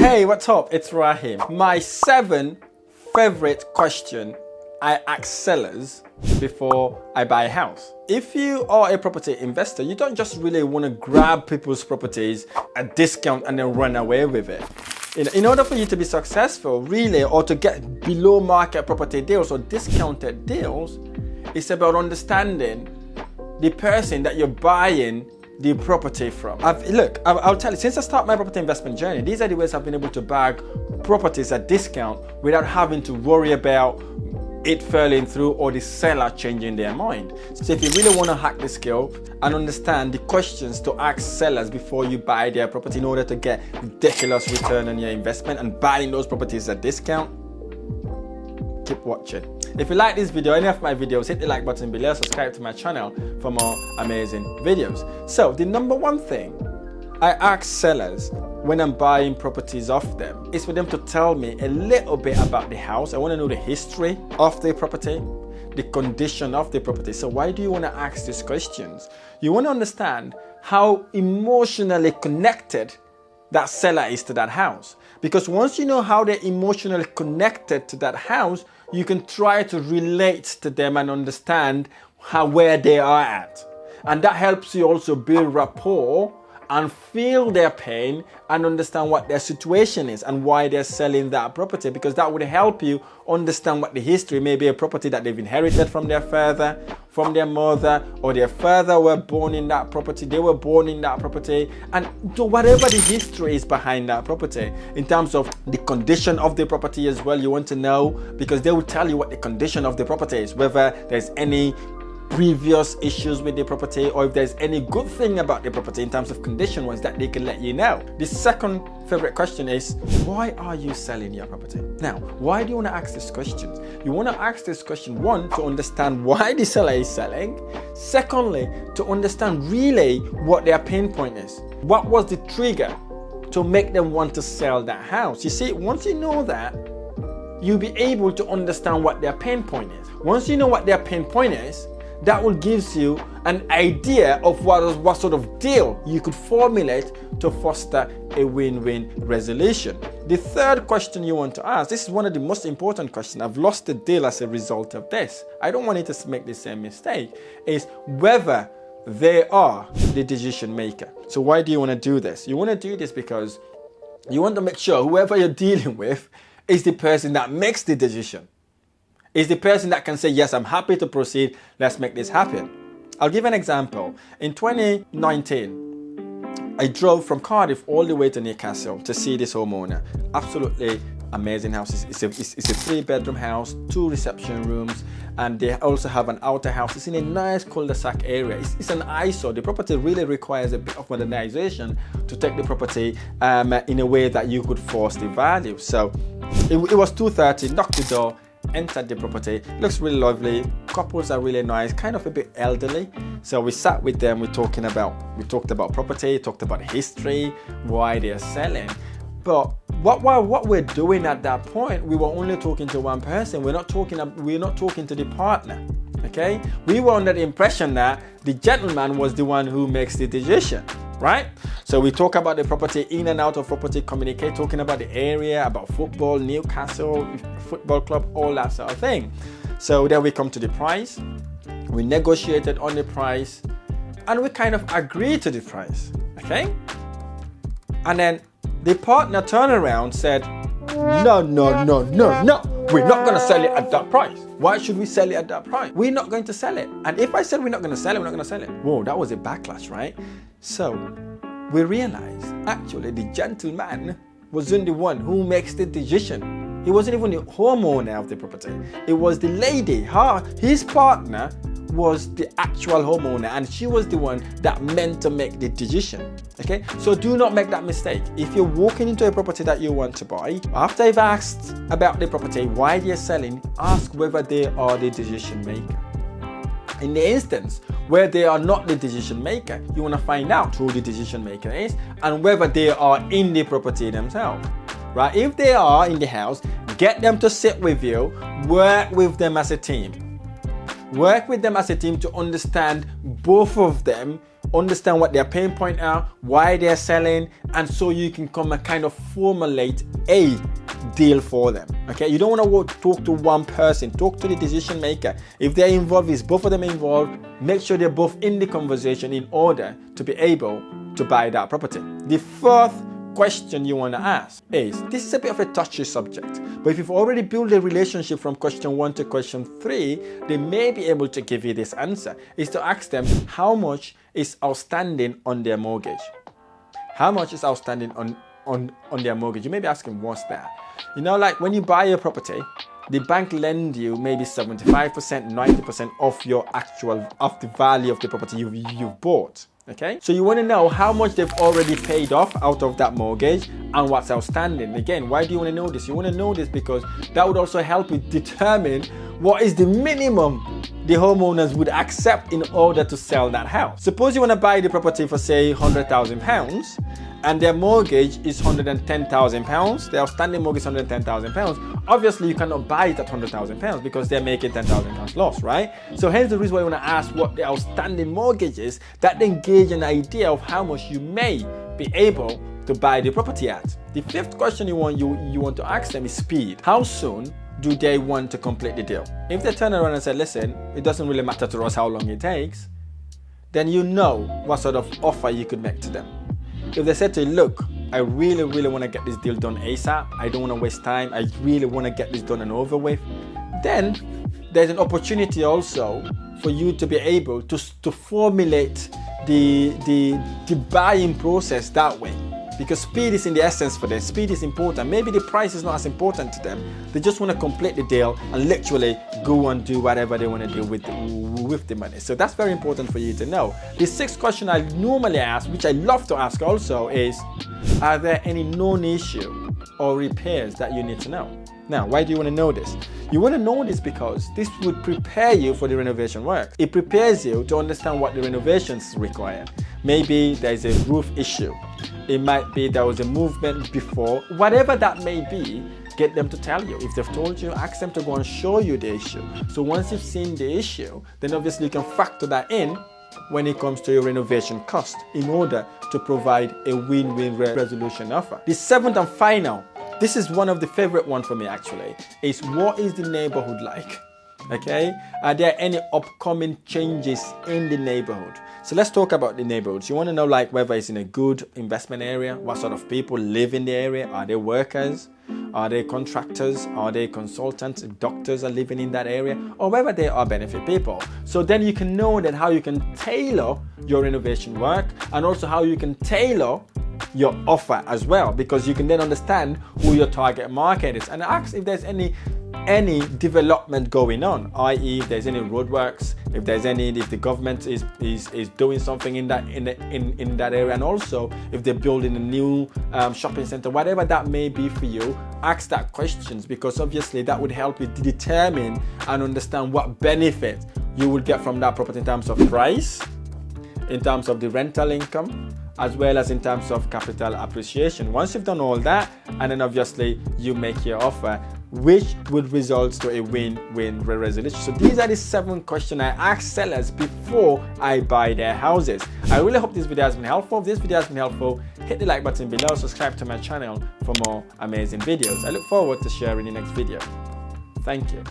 Hey, what's up? It's Rahim. My 7 favorite question I ask sellers before I buy a house. If you are a property investor, you don't just really want to grab people's properties at discount and then run away with it. In order for you to be successful, really, or to get below market property deals or discounted deals, it's about understanding the person that you're buying the property from. I'll tell you, since I started my property investment journey, these are the ways I've been able to bag properties at discount without having to worry about it falling through or the seller changing their mind. So if you really want to hack the skill and understand the questions to ask sellers before you buy their property in order to get ridiculous return on your investment and buying those properties at discount, keep watching. If you like this video, any of my videos, hit the like button below, subscribe to my channel for more amazing videos. So the number one thing I ask sellers when I'm buying properties off them is for them to tell me a little bit about the house. I want to know the history of the property, the condition of the property. So why do you want to ask these questions? You want to understand how emotionally connected that seller is to that house. Because once you know how they're emotionally connected to that house, you can try to relate to them and understand where they are at. And that helps you also build rapport and feel their pain and understand what their situation is and why they're selling that property, because that would help you understand what the history may be. A property that they've inherited from their father, from their mother, or their father were born in that property, they were born in that property, and so whatever the history is behind that property. In terms of the condition of the property as well, you want to know, because they will tell you what the condition of the property is, whether there's any previous issues with the property or if there's any good thing about the property in terms of condition ones that they can let you know. The second favorite question is, why are you selling your property? Now, why do you want to ask these questions? You want to ask this question, one, to understand why the seller is selling. Secondly, to understand really what their pain point is. What was the trigger to make them want to sell that house? You see, once you know that, you'll be able to understand what their pain point is. Once you know what their pain point is, that will give you an idea of what sort of deal you could formulate to foster a win-win resolution. The third question you want to ask, this is one of the most important questions. I've lost the deal as a result of this. I don't want you to make the same mistake, is whether they are the decision maker. So why do you want to do this? You want to do this because you want to make sure whoever you're dealing with is the person that makes the decision. Is the person that can say, yes, I'm happy to proceed, let's make this happen. I'll give an example. In 2019, I drove from Cardiff all the way to Newcastle to see this homeowner. Absolutely amazing house. It's a 3-bedroom house, 2 reception rooms, and they also have an outer house. It's in a nice cul-de-sac area. It's an eyesore. The property really requires a bit of modernization to take the property in a way that you could force the value. So it was 2:30, knocked the door, entered the property. Looks really lovely. Couples are really nice, kind of a bit elderly. So we sat with them. We talked about property, talked about history, why they're selling. But what we're doing at that point, we were only talking to one person. We're not talking to the partner. Okay? We were under the impression that the gentleman was the one who makes the decision, right? So we talk about the property, in and out of property, communicate, talking about the area, about football, Newcastle Football Club, all that sort of thing. So then we come to the price. We negotiated on the price and we kind of agreed to the price, okay? And then the partner turned around and said, no, we're not going to sell it at that price. Why should we sell it at that price? We're not going to sell it. And if I said we're not going to sell it, we're not going to sell it. Whoa, that was a backlash, right? So we realized actually the gentleman wasn't the one who makes the decision. He wasn't even the homeowner of the property. It was the lady. His partner was the actual homeowner, and she was the one that meant to make the decision. Okay, so do not make that mistake. If you're walking into a property that you want to buy, after you've asked about the property, why they're selling, ask whether they are the decision maker. In the instance where they are not the decision maker, you want to find out who the decision maker is and whether they are in the property themselves. Right? If they are in the house, get them to sit with you, work with them as a team. Work with them as a team to understand both of them understand what their pain point are, why they're selling, and so you can come and kind of formulate a deal for them. Okay, you don't want to talk to one person, talk to the decision maker. If they're involved, is both of them involved, make sure they're both in the conversation in order to be able to buy that property. The fourth question you want to ask is, this is a bit of a touchy subject, but if you've already built a relationship from question 1 to question 3, they may be able to give you this answer, is to ask them how much is outstanding on their mortgage. How much is outstanding on their mortgage? You may be asking, what's that? You know, like when you buy a property, the bank lend you maybe 75%, 90% of the value of the property you've bought. Okay, so you want to know how much they've already paid off out of that mortgage and what's outstanding. Again, why do you want to know this? You want to know this because that would also help you determine what is the minimum the homeowners would accept in order to sell that house. Suppose you want to buy the property for say £100,000 and their mortgage is £110,000. The outstanding mortgage is £110,000. Obviously, you cannot buy it at £100,000 because they're making £10,000 loss, right? So hence the reason why you want to ask what the outstanding mortgage is. That then gives an idea of how much you may be able to buy the property at. The fifth question you want to ask them is speed. How soon do they want to complete the deal? If they turn around and say, listen, it doesn't really matter to us how long it takes, then you know what sort of offer you could make to them. If they said to you, look, I really want to get this deal done ASAP, I don't want to waste time, I really want to get this done and over with, then there's an opportunity also for you to be able to formulate the buying process that way. Because speed is in the essence for them. Speed is important. Maybe the price is not as important to them. They just want to complete the deal and literally go and do whatever they want to do with the money. So that's very important for you to know. The sixth question I normally ask, which I love to ask also, is, are there any known issue or repairs that you need to know? Now, why do you want to know this? You want to know this because this would prepare you for the renovation work. It prepares you to understand what the renovations require. Maybe there's a roof issue. It might be there was a movement before. Whatever that may be, get them to tell you. If they've told you, ask them to go and show you the issue. So once you've seen the issue, then obviously you can factor that in when it comes to your renovation cost in order to provide a win-win resolution offer. The seventh and final, this is one of the favorite ones for me actually, is what is the neighborhood like? Okay, are there any upcoming changes in the neighborhood? So let's talk about the neighborhoods. You want to know like whether it's in a good investment area, what sort of people live in the area, are they workers, are they contractors, are they consultants, doctors are living in that area, or whether they are benefit people. So then you can know then how you can tailor your renovation work and also how you can tailor your offer as well, because you can then understand who your target market is and ask if there's any development going on, i.e. if there's any roadworks, if the government is doing something in that area, and also if they're building a new shopping center, whatever that may be for you, ask that questions, because obviously that would help you determine and understand what benefit you will get from that property in terms of price, in terms of the rental income, as well as in terms of capital appreciation. Once you've done all that, and then obviously you make your offer, which would result to a win-win resolution. So these are the 7 questions I ask sellers before I buy their houses. I really hope this video has been helpful. If this video has been helpful, hit the like button below, subscribe to my channel for more amazing videos. I look forward to sharing the next video. Thank you.